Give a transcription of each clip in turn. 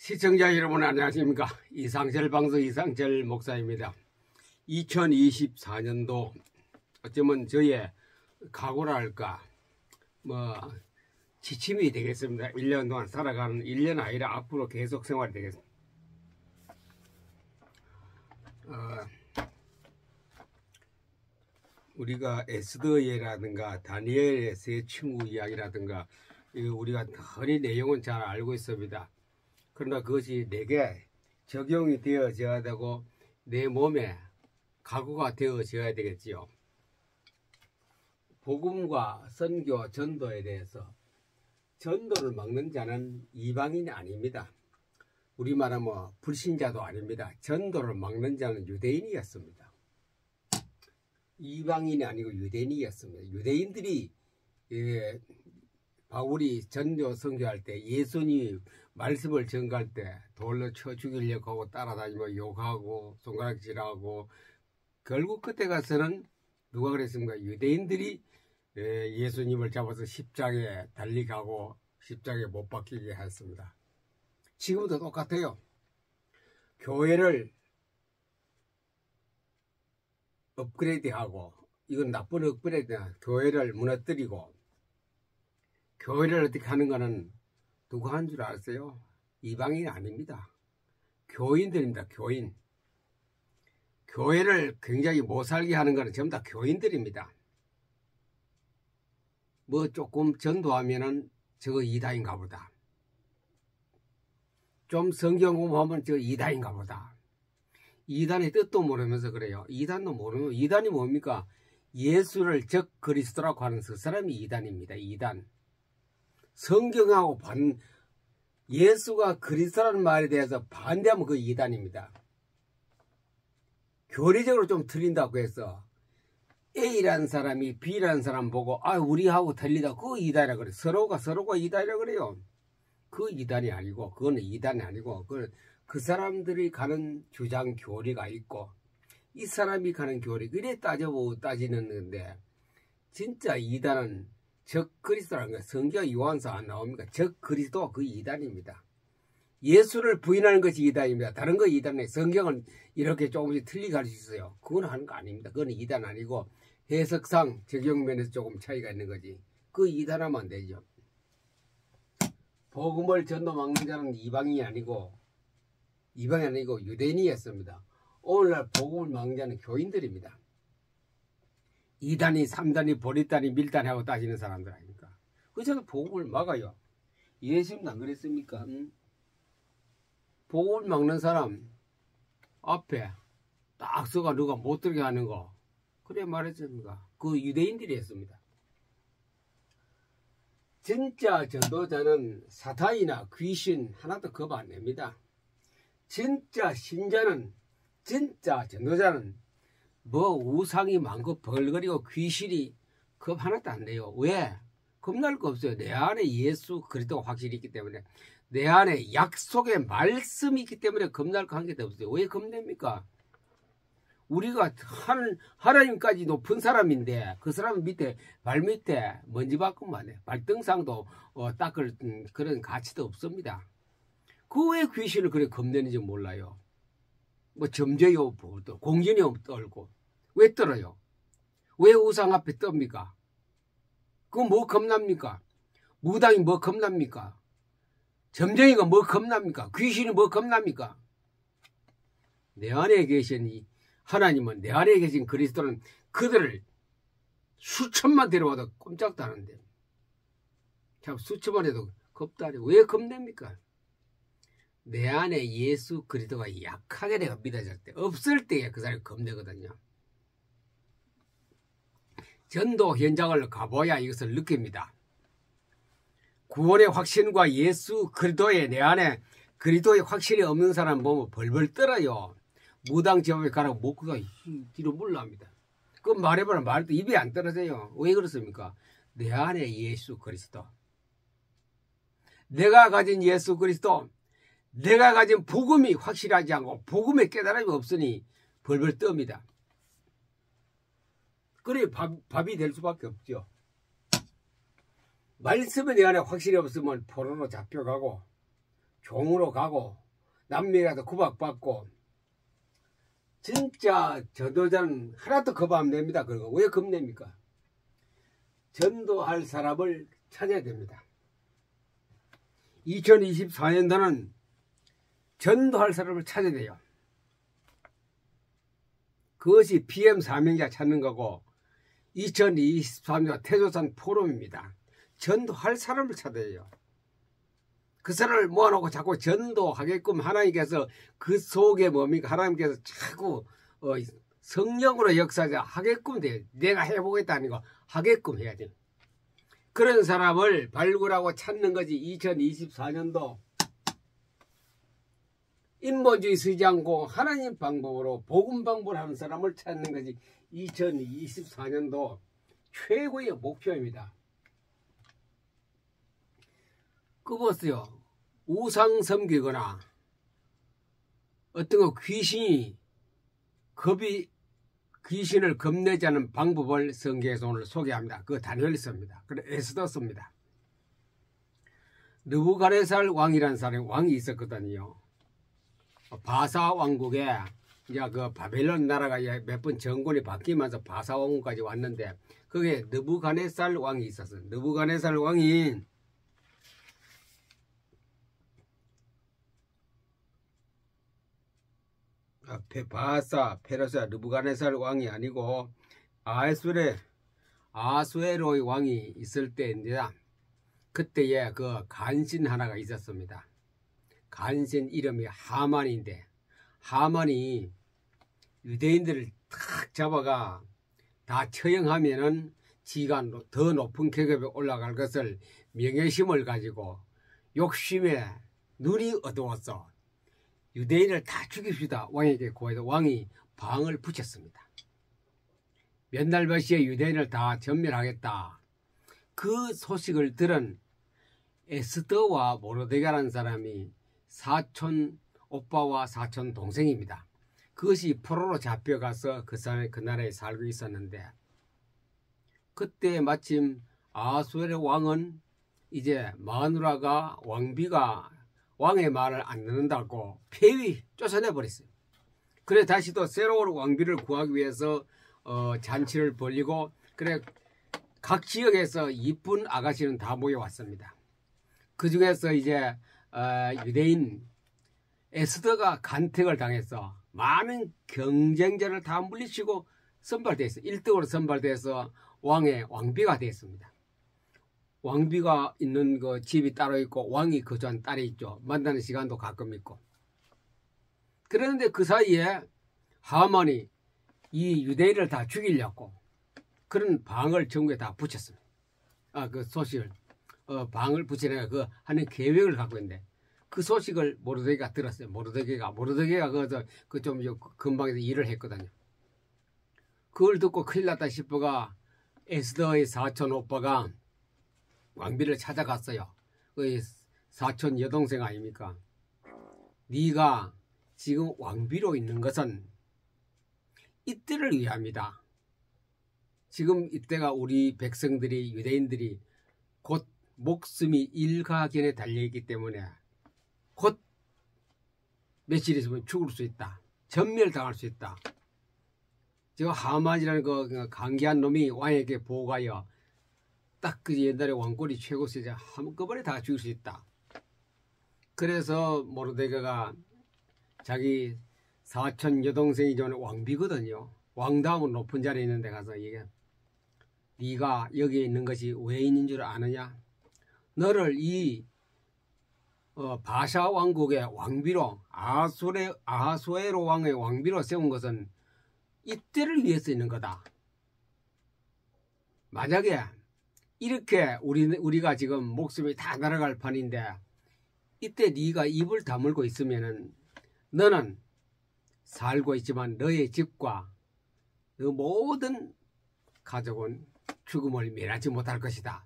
시청자 여러분 안녕하십니까. 이상철 방송 이상철 목사입니다. 2024년도 어쩌면 저의 각오라 할까 지침이 되겠습니다. 1년 동안 살아가는 1년 아니라 앞으로 계속 생활이 되겠습니다. 우리가 에스더에라든가 다니엘의 세 친구 이야기라든가 우리가 흔히 내용은 잘 알고 있습니다. 그러나 그것이 내게 적용이 되어져야 되고 내 몸에 각오가 되어져야 되겠지요. 복음과 선교, 전도에 대해서 전도를 막는 자는 이방인이 아닙니다. 우리말하면 불신자도 아닙니다. 전도를 막는 자는 유대인이었습니다. 이방인이 아니고 유대인이었습니다. 유대인들이 바울이 전도 선교할 때 예수님이 말씀을 전가할 때 돌로 쳐 죽이려고 하고 따라다니며 욕하고 손가락질하고 결국 그때 가서는 누가 그랬습니까? 유대인들이 예수님을 잡아서 십자가에 달리게 하고 십자가에 못 박히게 했습니다. 지금도 똑같아요. 교회를 업그레이드하고 이건 나쁜 업그레이드야. 교회를 무너뜨리고 교회를 어떻게 하는 거는 누가 한 줄 아세요? 이방인이 아닙니다. 교인들입니다. 교인. 교회를 굉장히 못 살게 하는 거는 전부 다 교인들입니다. 뭐 조금 전도하면은 저거 이단인가 보다. 좀 성경 공부하면 저 이단인가 보다. 이단의 뜻도 모르면서 그래요. 이단도 모르면 이단이 뭡니까? 예수를 적 그리스도라고 하는 그 사람이 이단입니다. 이단. 성경하고 예수가 그리스도라는 말에 대해서 반대하면 그 이단입니다. 교리적으로 좀 틀린다고 해서 A라는 사람이 B라는 사람 보고 우리하고 틀리다 그 이단이라 그래. 서로가 이단이라 그래요. 그 이단이 아니고 그거는 이단이 아니고 그 사람들이 가는 주장 교리가 있고 이 사람이 가는 교리 그래 따지는 건데 진짜 이단은 적 그리스도라는 거예요. 성경 요한서 안 나옵니까? 적 그리스도 그 이단입니다. 예수를 부인하는 것이 이단입니다. 다른 거 이단은 성경은 이렇게 조금씩 틀리게 할 수 있어요. 그건 하는 거 아닙니다. 그건 이단 아니고 해석상 적용면에서 조금 차이가 있는 거지. 그 이단하면 안 되죠. 복음을 전도 막는 자는 이방인이 아니고 유대인이었습니다. 오늘날 복음을 막는 자는 교인들입니다. 2단이 3단이 보리단이 밀단이 하고 따지는 사람들 아닙니까? 그래서 복음을 막아요. 예수님도 안 그랬습니까? 복음을 막는 사람 앞에 딱 서가 누가 못 들게 하는 거 그래 말했습니까? 그 유대인들이 했습니다. 진짜 전도자는 사탄이나 귀신 하나도 겁 안 냅니다. 진짜 신자는 진짜 전도자는 우상이 많고 벌거리고 귀신이 겁 하나도 안 내요. 왜? 겁날 거 없어요. 내 안에 예수 그리스도가 확실히 있기 때문에 내 안에 약속의 말씀이 있기 때문에 겁날 거 한 개도 없어요. 왜 겁냅니까? 우리가 하나님까지 높은 사람인데 그 사람 밑에 발 밑에 먼지 받고만 해. 발등상도 닦을 그런 가치도 없습니다. 그 왜 귀신을 그래 겁내는지 몰라요. 점쟁이 없고 공진이 떨고 왜 떨어요? 왜 우상 앞에 떱니까? 그거 뭐 겁납니까? 무당이 뭐 겁납니까? 점쟁이가 뭐 겁납니까? 귀신이 뭐 겁납니까? 내 안에 계신 하나님은 내 안에 계신 그리스도는 그들을 수천만 데려와도 꼼짝도 안 하는데 참 수천만 해도 겁도 안 해요. 왜 겁냅니까? 내 안에 예수 그리스도가 약하게 내가 믿어질 때 없을 때에 그 사람이 겁내거든요. 전도 현장을 가봐야 이것을 느낍니다. 구원의 확신과 예수 그리스도의 내 안에 그리스도의 확신이 없는 사람 보면 벌벌 떨어요. 무당 집에 가라고 목구가 뒤로 물러갑니다. 그 말해봐라 말도 입이 안 떨어져요. 왜 그렇습니까? 내 안에 예수 그리스도, 내가 가진 예수 그리스도, 내가 가진 복음이 확실하지 않고 복음의 깨달음이 없으니 벌벌 떱니다. 그래 밥이 될 수밖에 없죠. 말씀이 내 안에 확실히 없으면 포로로 잡혀가고 종으로 가고 남미라도 구박받고 진짜 전도자는 하나도 겁 안 냅니다. 그리고 왜 겁냅니까? 전도할 사람을 찾아야 됩니다. 2024년도는 전도할 사람을 찾아야 돼요. 그것이 PM 사명자 찾는 거고 2023년 태조산 포럼입니다. 전도할 사람을 찾아야 해요. 그 사람을 모아놓고 자꾸 전도하게끔 하나님께서 그 속에 뭡니까? 하나님께서 자꾸 성령으로 역사하게끔 돼요. 내가 해보겠다는 거 하게끔 해야 돼요. 그런 사람을 발굴하고 찾는 거지. 2024년도 인본주의 쓰지 않고 하나님 방법으로 복음 방법을 하는 사람을 찾는 거지. 2024년도 최고의 목표입니다. 그 보세요. 우상 섬기거나 어떤 거 귀신을 겁내지 않는 방법을 성경에서 오늘 소개합니다. 그 다니엘이 씁니다. 그래 에스더 씁니다. 느부갓네살 왕이라는 사람이 왕이 있었거든요. 바사 왕국에 이제 그 바벨론 나라가 몇 번 정권이 바뀌면서 바사 왕국까지 왔는데 그게 느부갓네살 왕이 있었어요. 느부갓네살 왕이 바사 페르시아 느부갓네살 왕이 아니고 아수에로의 왕이 있을 때입니다. 그때에 그 간신 하나가 있었습니다. 간신 이름이 하만인데 하만이 유대인들을 탁 잡아가 다 처형하면은 지가 더 높은 계급에 올라갈 것을 명예심을 가지고 욕심에 눈이 어두웠어. 유대인을 다 죽입시다. 왕에게 고해서 왕이 방을 붙였습니다. 몇 날 몇 시에 유대인을 다 전멸하겠다. 그 소식을 들은 에스더와 모르드게라는 사람이 사촌 오빠와 사촌 동생입니다. 그것이 포로로 잡혀가서 그 나라에 살고 있었는데 그때 마침 아수에르 왕은 이제 마누라가 왕비가 왕의 말을 안 듣는다고 폐위 쫓아내버렸어요. 그래 다시 또 새로운 왕비를 구하기 위해서 잔치를 벌이고 그래 각 지역에서 이쁜 아가씨는 다 모여왔습니다. 그 중에서 이제 유대인 에스더가 간택을 당해서 많은 경쟁자를 다 물리치고 선발됐어요. 1등으로 선발돼서 왕비가 됐습니다. 왕비가 있는 그 집이 따로 있고 왕이 거주한 딸이 있죠. 만나는 시간도 가끔 있고. 그런데 그 사이에 하만이 이 유대인을 다 죽이려고 그런 방을 전국에 다 붙였습니다. 그 소식을 방을 붙이려고 그 하는 계획을 갖고 있는데 그 소식을 모르드게가 들었어요. 모르드게가 그 좀 근방에서 일을 했거든요. 그걸 듣고 큰일 났다 싶어가 에스더의 사촌 오빠가 왕비를 찾아갔어요. 그 사촌 여동생 아닙니까? 네가 지금 왕비로 있는 것은 이때를 위함이다. 지금 이때가 우리 백성들이 유대인들이 곧 목숨이 일가견에 달려있기 때문에 곧 며칠 있으면 죽을 수 있다. 전멸당할 수 있다. 지금 하만이라는 그 강기한 놈이 왕에게 보고하여 딱 그 옛날에 왕권이 최고 세자 한꺼번에 다 죽일 수 있다. 그래서 모르드게가 자기 사촌 여동생이 전 왕비거든요. 왕 다음은 높은 자리에 있는 데 가서 얘기해. 네가 여기에 있는 것이 왜 있는 줄 아느냐? 너를 이 바샤 왕국의 왕비로 아하수에로 왕의 왕비로 세운 것은 이때를 위해서 있는 거다. 만약에 이렇게 우리가 지금 목숨이 다 날아갈 판인데 이때 네가 입을 다물고 있으면은 너는 살고 있지만 너의 집과 너 모든 가족은 죽음을 면하지 못할 것이다.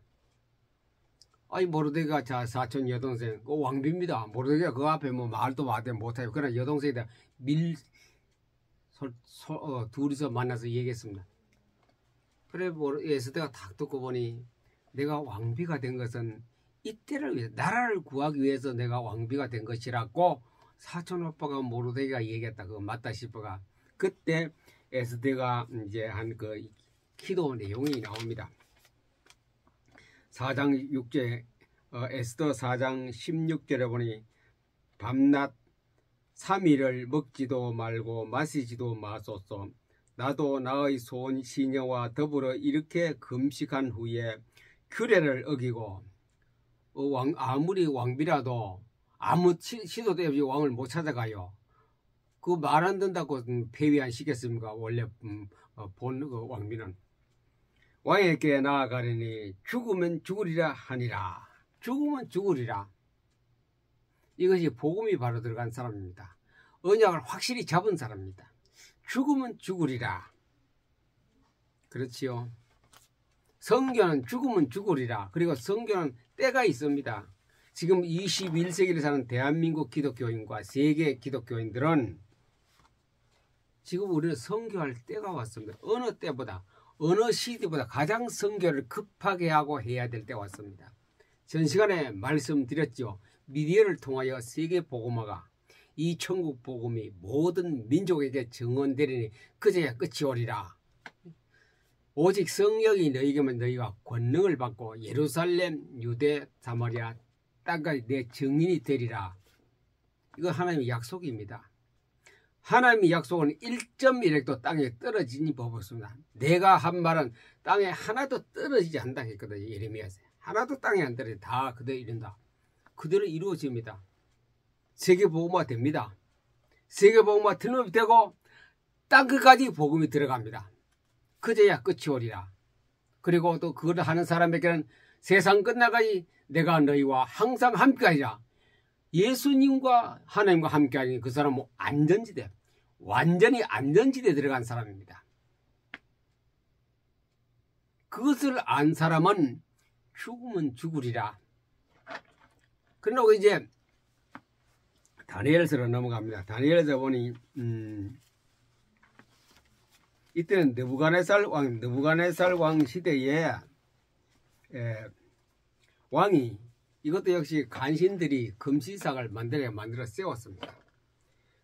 아이 모르드게가 자 사촌 여동생 그 왕비입니다. 모르드게가 그 앞에 뭐 말도 못해요. 그러나 여동생이다 둘이서 만나서 얘기했습니다. 그래 에스더가 딱 듣고 보니 내가 왕비가 된 것은 이때를 위해 나라를 구하기 위해서 내가 왕비가 된 것이라고 사촌 오빠가 모르드게가 얘기했다. 그거 맞다 싶어가 그때 에스더가 이제 한 그 기도 내용이 나옵니다. 4장 6절 에스더 4장 16절에 보니 밤낮 3일을 먹지도 말고 마시지도 마소서. 나도 나의 손 시녀와 더불어 이렇게 금식한 후에 규례를 어기고 아무리 왕비라도 아무 시도도 없이 왕을 못 찾아가요. 그 말 안 듣는다고 폐위안 시켰습니까? 원래 본 그 왕비는 왕에게 나아가려니 죽으면 죽으리라 하니라. 죽으면 죽으리라. 이것이 복음이 바로 들어간 사람입니다. 언약을 확실히 잡은 사람입니다. 죽으면 죽으리라. 그렇지요. 성경은 죽으면 죽으리라. 그리고 성경은 때가 있습니다. 지금 21세기를 사는 대한민국 기독교인과 세계 기독교인들은 지금 우리는 선교할 때가 왔습니다. 어느 때보다 어느 시대보다 가장 선교를 급하게 하고 해야 될 때가 왔습니다. 전 시간에 말씀드렸죠. 미디어를 통하여 세계 복음화가 이 천국 복음이 모든 민족에게 증언되리니 그제야 끝이 오리라. 오직 성령이 너희에게만 너희가 권능을 받고 예루살렘, 유대, 사마리아 땅까지 내 증인이 되리라. 이거 하나님의 약속입니다. 하나님의 약속은 1.1획도 땅에 떨어지니 법 없습니다. 내가 한 말은 땅에 하나도 떨어지지 않는다 했거든요. 예레미야서. 하나도 땅에 안 떨어져. 다 그대로 이룬다. 그대로 이루어집니다. 세계복음화 됩니다. 세계복음화 틀림없되고 땅 끝까지 복음이 들어갑니다. 그제야 끝이 오리라. 그리고 또 그걸 하는 사람에게는 세상 끝나가지 내가 너희와 항상 함께하리라. 예수님과 하나님과 함께하니 그 사람은 안전지대, 완전히 안전지대에 들어간 사람입니다. 그것을 안 사람은 죽으면 죽으리라. 그러고 이제 다니엘서로 넘어갑니다. 다니엘서 보니 이때는 느부갓네살 왕 시대에 왕이 이것도 역시 간신들이 금신상을 만들어 세웠습니다.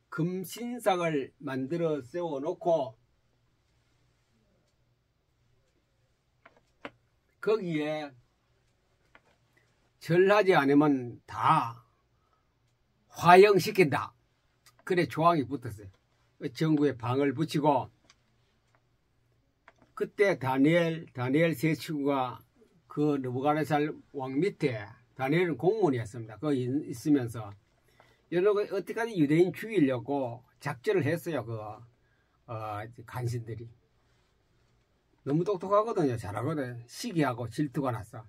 금신상을 만들어 세워놓고 거기에 절하지 않으면 다 화형시킨다. 그래 조항이 붙었어요. 정구에 방을 붙이고 그때 다니엘 세 친구가 그 느부갓네살 왕 밑에 다니엘은 공무원이었습니다. 거기 있으면서 여러 어떻게까지 유대인 죽이려고 작전을 했어요. 간신들이 너무 똑똑하거든요. 잘하거든. 시기하고 질투가 났어.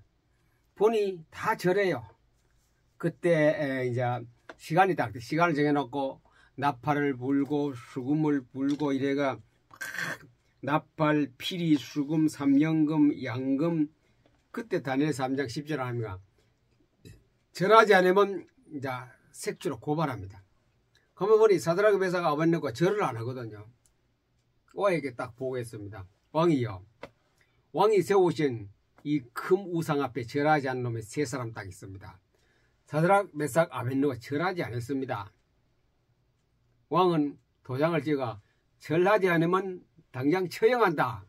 보니 다 절해요. 그때 이제 시간이 딱 시간을 정해놓고 나팔을 불고 수금을 불고 이래가 나팔, 피리, 수금, 삼연금, 양금. 그때 다니엘 3장 10절 아닙니까? 절하지 않으면 이제 색주로 고발합니다. 그러면 보니 사드락 메삭 아벳네고가 절을 안 하거든요. 왕에게 딱 보고했습니다. 왕이요, 왕이 세우신 이 큰 우상 앞에 절하지 않는 놈의 세 사람 딱 있습니다. 사드락 메삭 아벳네고가 절하지 않았습니다. 왕은 도장을 찍어 절하지 않으면 당장 처형한다.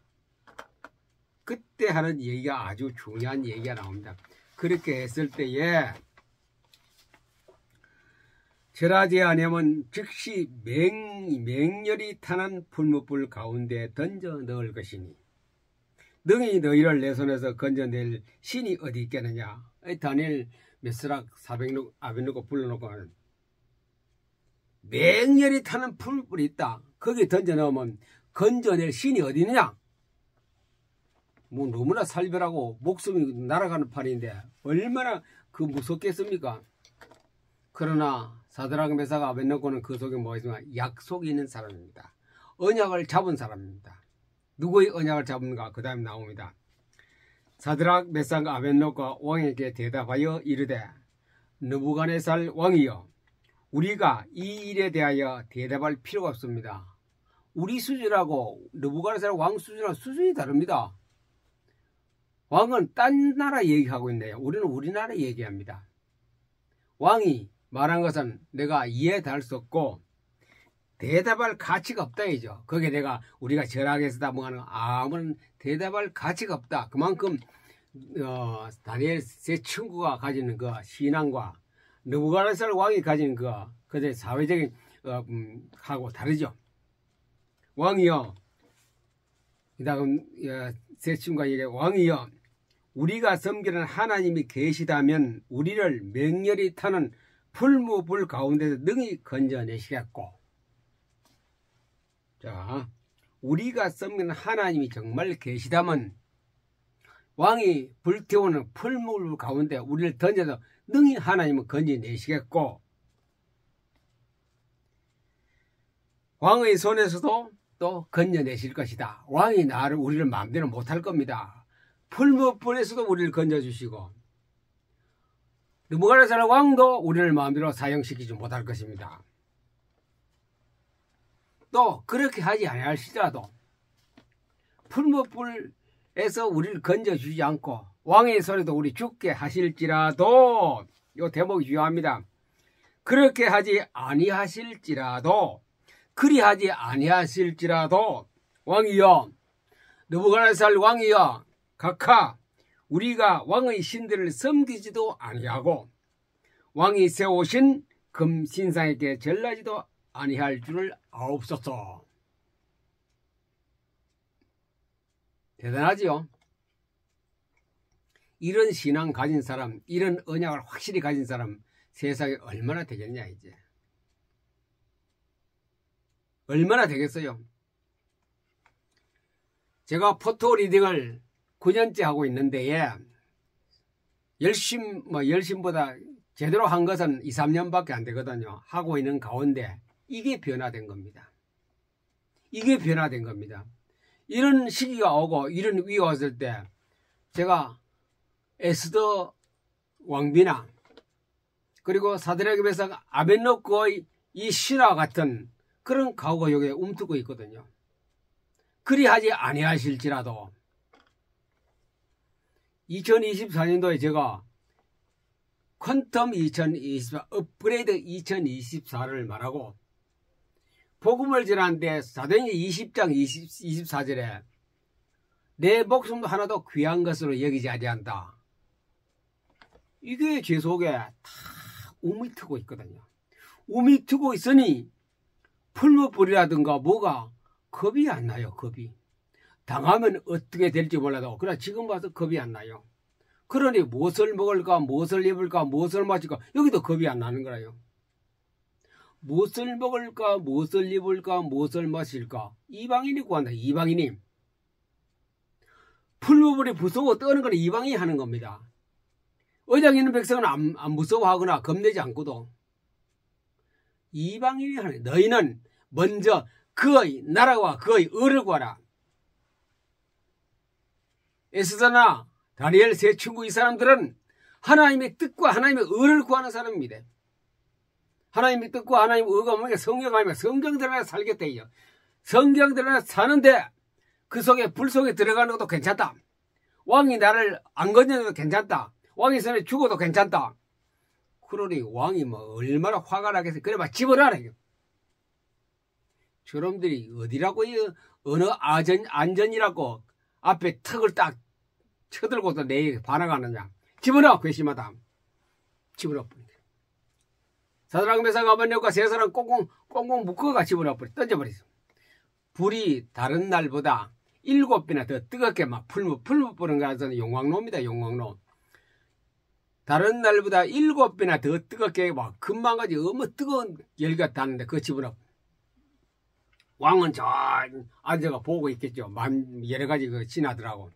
그때 하는 얘기가 아주 중요한 얘기가 나옵니다. 그렇게 했을 때에 절하지 않으면 즉시 맹렬히 타는 풀무불 가운데 던져 넣을 것이니 능히 너희를 내 손에서 건져낼 신이 어디 있겠느냐. 다니엘 메스락 400 아벳네고 불러놓고 맹렬히 타는 풀무불이 있다. 거기 던져 넣으면 건져낼 신이 어디 있느냐. 뭐 너무나 살벌하고 목숨이 날아가는 판인데 얼마나 무섭겠습니까? 그러나 사드락 메삭 아벳네고는 그 속에 뭐가 있습니까? 약속이 있는 사람입니다. 언약을 잡은 사람입니다. 누구의 언약을 잡은가? 그 다음에 나옵니다. 사드락 메삭 아벳네고가 왕에게 대답하여 이르되 느부갓네살 왕이여, 우리가 이 일에 대하여 대답할 필요가 없습니다. 우리 수준하고 느부갓네살 왕 수준하고 수준이 다릅니다. 왕은 딴 나라 얘기하고 있네요. 우리는 우리나라 얘기합니다. 왕이 말한 것은 내가 이해도 할 수 없고 대답할 가치가 없다 이죠. 거기에 우리가 절하게서다 뭐 하는 아무런 대답할 가치가 없다. 그만큼 다니엘 세 친구가 가지는 그 신앙과 느부갓네살 왕이 가진 그의 사회적인 하고 다르죠. 왕이여, 그다음 세 친구가 얘기해, 왕이여, 우리가 섬기는 하나님이 계시다면 우리를 맹렬히 타는 풀무불 가운데서 능히 건져내시겠고. 자, 우리가 섬기는 하나님이 정말 계시다면 왕이 불태우는 풀무불 가운데 우리를 던져서 능히 하나님은 건져내시겠고, 왕의 손에서도 또 건져내실 것이다. 왕이 우리를 마음대로 못할 겁니다. 풀무불에서도 우리를 건져주시고 느부갓네살 왕도 우리를 마음대로 사용시키지 못할 것입니다. 또 그렇게 하지 아니하시더라도 풀무불에서 우리를 건져주지 않고 왕의 손에도 우리 죽게 하실지라도, 이 대목이 중요합니다. 그렇게 하지 아니하실지라도, 그리하지 아니하실지라도 왕이여, 느부갓네살 왕이여, 각하 우리가 왕의 신들을 섬기지도 아니하고 왕이 세우신 금신상에게 절하지도 아니할 줄을 아옵소서. 대단하지요? 이런 신앙 가진 사람, 이런 언약을 확실히 가진 사람 세상에 얼마나 되겠냐 이제. 얼마나 되겠어요? 제가 포토 리딩을 9년째 하고 있는데 열심보다 제대로 한 것은 2, 3년밖에 안 되거든요. 하고 있는 가운데 이게 변화된 겁니다. 이게 변화된 겁니다. 이런 시기가 오고 이런 위기가 왔을 때 제가 에스더 왕비나 그리고 사드락 메삭 아벳노고의 이 신화 같은 그런 각오가 여기에 움트고 있거든요. 그리하지 아니하실지라도 2024년도에 제가 퀀텀 2024, 업그레이드 2024를 말하고 복음을 전하는데 사도행전 20장 24절에 내 목숨도 하나도 귀한 것으로 여기지 아니한다. 이게 제 속에 다 움이 트고 있거든요. 움이 트고 있으니 풀무불이라든가 뭐가 겁이 안 나요. 겁이. 당하면 어떻게 될지 몰라도 그러나 지금 봐서 겁이 안 나요. 그러니 무엇을 먹을까, 무엇을 입을까, 무엇을 마실까, 여기도 겁이 안 나는 거예요. 무엇을 먹을까, 무엇을 입을까, 무엇을 마실까, 이방인이 구한다. 이방인이. 풀무불이 무서워 떠는 건 이방인이 하는 겁니다. 의장 있는 백성은 안 무서워하거나 겁내지 않고도 이방인이 하는, 너희는 먼저 그의 나라와 그의 의를 구하라. 에스더나 다니엘 세 친구 이 사람들은 하나님의 뜻과 하나님의 의를 구하는 사람입니다. 하나님의 뜻과 하나님의 의가 뭐냐? 성경 아니면 성경대로 하나 살겠다. 성경대로 하나 사는데 그 속에 불 속에 들어가는 것도 괜찮다. 왕이 나를 안 건져도 괜찮다. 왕이 손에 죽어도 괜찮다. 그러니 왕이 얼마나 화가 나겠어요. 그래 봐 집어넣으라. 저놈들이 어디라고 어느 안전이라고 앞에 턱을 딱 쳐들고도 내게 반항하느냐. 집어넣어. 괘씸하다. 집어넣어. 사드락 메삭 아벳네고가 세 사람 꽁꽁 묶어가 집어넣어 버려. 던져버렸어. 불이 다른 날보다 7배나 더 뜨겁게 막 풀무 뿌는 거라서 용광로입니다. 용광로. 다른 날보다 7배나 더 뜨겁게 막 금방까지 너무 뜨거운 열기가 닿는데 그거 집어넣어. 왕은 저 앉아가 보고 있겠죠. 여러 가지 그 신하들하고.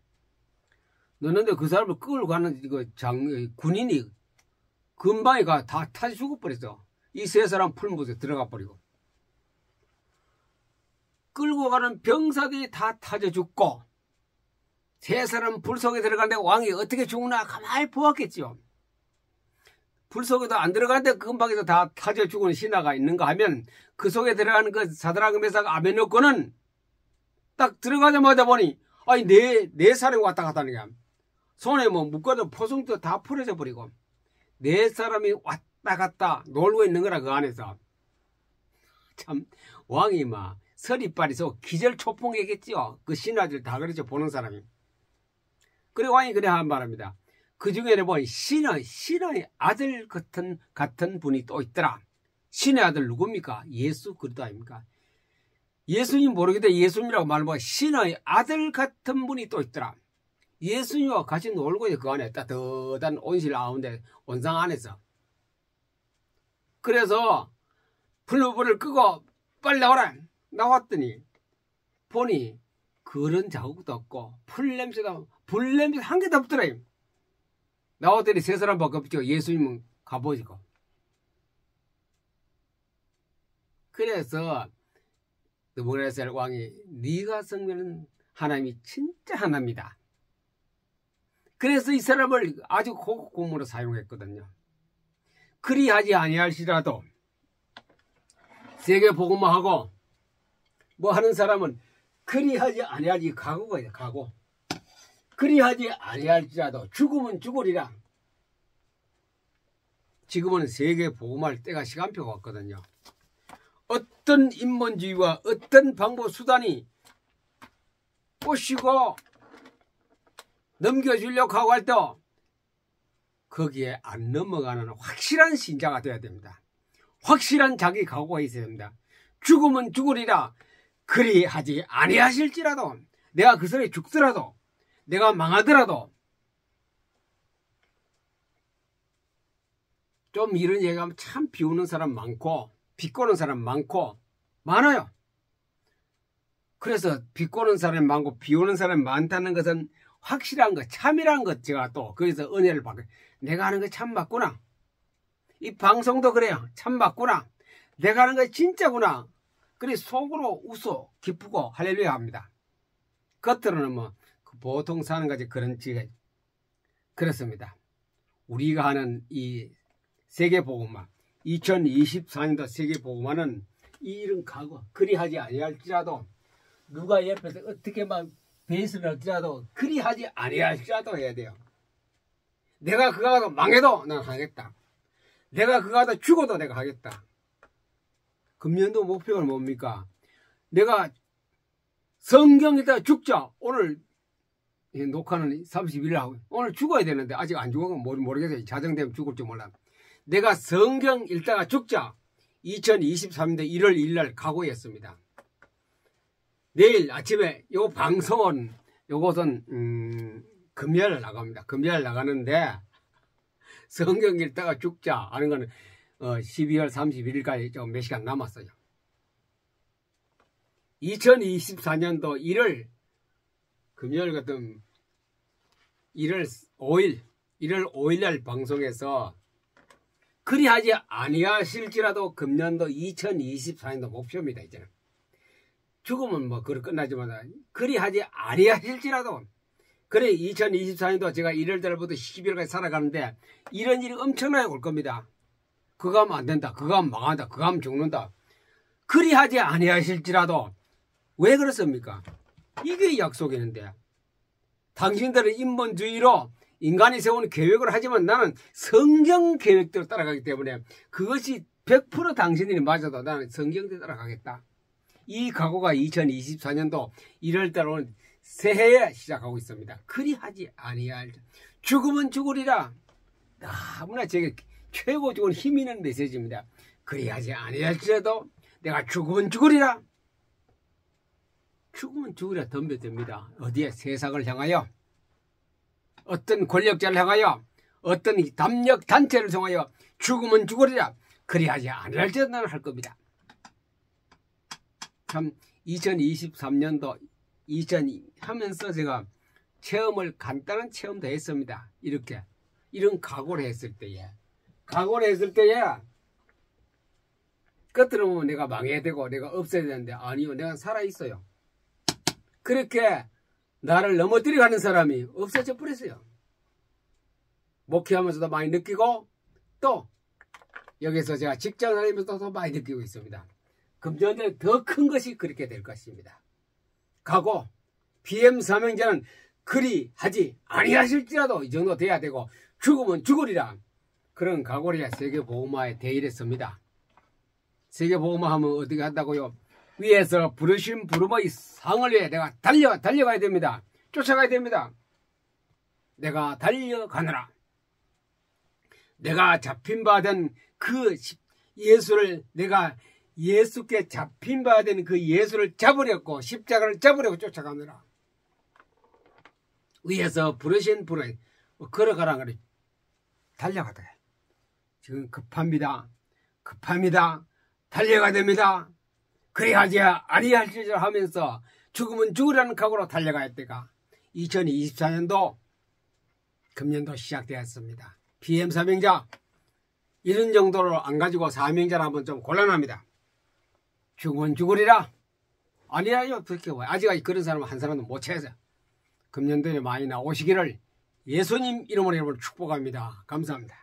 너는데 그 사람을 끌고 가는 군인이 금방에 다 타져 죽어버렸어. 이 세 사람 풀무에 들어가 버리고. 끌고 가는 병사들이 다 타져 죽고 세 사람 불 속에 들어가는데 왕이 어떻게 죽나 가만히 보았겠죠. 불 속에도 안 들어가는데 금방에서 다 타져 죽은 신하가 있는가 하면 그 속에 들어가는 그 사드락 메삭 아벳노고는 딱 들어가자마자 보니 아니 네 사람이 왔다 갔다 하는 거야. 손에 뭐 묶어도 포승도 다 풀어져 버리고 네 사람이 왔다 갔다 놀고 있는 거라 그 안에서. 참 왕이 막 서리빨이 서 기절초풍이겠지요. 그 신하들 다 그렇죠. 보는 사람이. 그래 왕이 그래 한 말합니다. 그 중에는 뭐 신의 아들 같은 분이 또 있더라. 신의 아들 누굽니까? 예수 그리스도 아닙니까? 예수님 모르겠다. 예수님이라고 말하면 신의 아들 같은 분이 또 있더라. 예수님과 같이 놀고 있는 그 안에 따뜻한 온실 가운데 온상 안에서. 그래서 불을 끄고 빨리 나와라. 나왔더니 보니 그런 자국도 없고 풀냄새도 불냄새 한 개도 없더라. 나왔더니 세 사람밖에 없죠. 예수님은 가보시고. 그래서 느부갓네살 왕이 네가 성면은 하나님이 진짜 하나입니다. 그래서 이 사람을 아주 고급 공무로 사용했거든요. 그리하지 아니할지라도 세계 복음만 하고 뭐 하는 사람은 그리하지 아니할지 각오가 있어요. 각오. 그리하지 아니할지라도 죽으면 죽으리라. 지금은 세계 복음할 때가 시간표가 왔거든요. 어떤 인본주의와 어떤 방법 수단이 꼬시고 넘겨주려고 하고 할 때 거기에 안 넘어가는 확실한 신자가 되어야 됩니다. 확실한 자기 각오가 있어야 됩니다. 죽으면 죽으리라. 그리하지 아니하실지라도 내가 그 소리에 죽더라도 내가 망하더라도 좀 이런 얘기하면 참 비우는 사람 많고 비꼬는 사람 많아요. 그래서 비꼬는 사람이 많고 비우는 사람이 많다는 것은 확실한 것, 참이란 것 제가 또 거기서 은혜를 받고 내가 하는 거 참 맞구나. 이 방송도 그래요. 참 맞구나. 내가 하는 거 진짜구나. 그래 속으로 웃어 기쁘고 할렐루야 합니다. 겉으로는 뭐 보통 사는 거지 그런지 그렇습니다. 우리가 하는 이 세계복음화 2024년도 세계복음화는 이런 각오 그리하지 아니할지라도 누가 옆에서 어떻게 막 배신을 할지라도 그리하지 아니할지라도 해야 돼요. 내가 그거 가도 망해도 난 하겠다. 내가 그거 가도 죽어도 내가 하겠다. 금년도 목표가 뭡니까? 내가 성경에다 죽자. 오늘 녹화는 31일 하고 오늘 죽어야 되는데 아직 안 죽어서 모르겠어요. 자정되면 죽을지 몰라. 내가 성경 읽다가 죽자. 2023년도 1월 1일 날 각오했습니다. 내일 아침에 요 방송은 요것은 금요일 나갑니다. 금요일 나가는데 성경 읽다가 죽자 하는 거는 12월 31일까지 좀 몇 시간 남았어요. 2024년도 1월 금요일 같은 1월 5일 날 방송에서 그리하지 아니하실지라도 금년도 2024년도 목표입니다. 이제는 죽으면 뭐 그걸 끝나지만 그리하지 아니하실지라도 그래 2024년도 제가 1월달부터 12월까지 살아가는데 이런 일이 엄청나게 올 겁니다. 그거 하면 안 된다. 그거 하면 망한다. 그거 하면 죽는다. 그리하지 아니하실지라도 왜 그렇습니까? 이게 약속이는데 당신들은 인본주의로 인간이 세우는 계획을 하지만 나는 성경 계획대로 따라가기 때문에 그것이 100% 당신들이 맞아도 나는 성경대로 따라가겠다. 이 각오가 2024년도 1월달 오는 새해에 시작하고 있습니다. 그리하지 아니할 죽으면 죽으리라. 너무나 제게 최고 좋은 힘 있는 메시지입니다. 그리하지 아니할지라도 내가 죽으면 죽으리라. 죽으면 죽으리라 덤벼듭니다. 어디에? 세상을 향하여 어떤 권력자를 향하여 어떤 담력 단체를 통하여 죽으면 죽으리라. 그리하지 아니할지라도 나는 할 겁니다. 참 2023년도 하면서 제가 체험을 간단한 체험도 했습니다. 이런 각오를 했을 때에 겉으로 보면 내가 망해야 되고 내가 없어야 되는데 아니요, 내가 살아있어요. 그렇게 나를 넘어뜨리고 하는 사람이 없어져 버렸어요. 목회하면서도 많이 느끼고 또 여기서 제가 직장 다니면서도 더 많이 느끼고 있습니다. 금년에 더 큰 것이 그렇게 될 것입니다. 각오, BM 사명자는 그리 하지 아니하실지라도 이 정도 돼야 되고 죽으면 죽으리라. 그런 각오를 해야 세계보험화에 대의했습니다. 세계보험화 하면 어떻게 한다고요? 위에서 부르신 부름의 상을 위해 내가 달려가야 됩니다. 쫓아가야 됩니다. 내가 달려가느라. 내가 잡힌 바 된 그 예수를 내가 예수께 잡힌 바 된 그 예수를 잡으려고 십자가를 잡으려고 쫓아가느라. 위에서 부르신 부름 걸어가라 그래. 달려가다. 지금 급합니다. 달려가야 됩니다. 그래야지 아니할지라 하면서 죽으면 죽으라는 각오로 달려가야 할 때가 2024년도 금년도 시작되었습니다. PM 사명자 이런 정도로 안 가지고 사명자를 한번 좀 곤란합니다. 죽으면 죽으리라. 아니야요. 어떻게 와요? 아직까지 그런 사람은 한 사람도 못 찾아서 금년도에 많이 나오시기를 예수님 이름으로 여러분을 축복합니다. 감사합니다.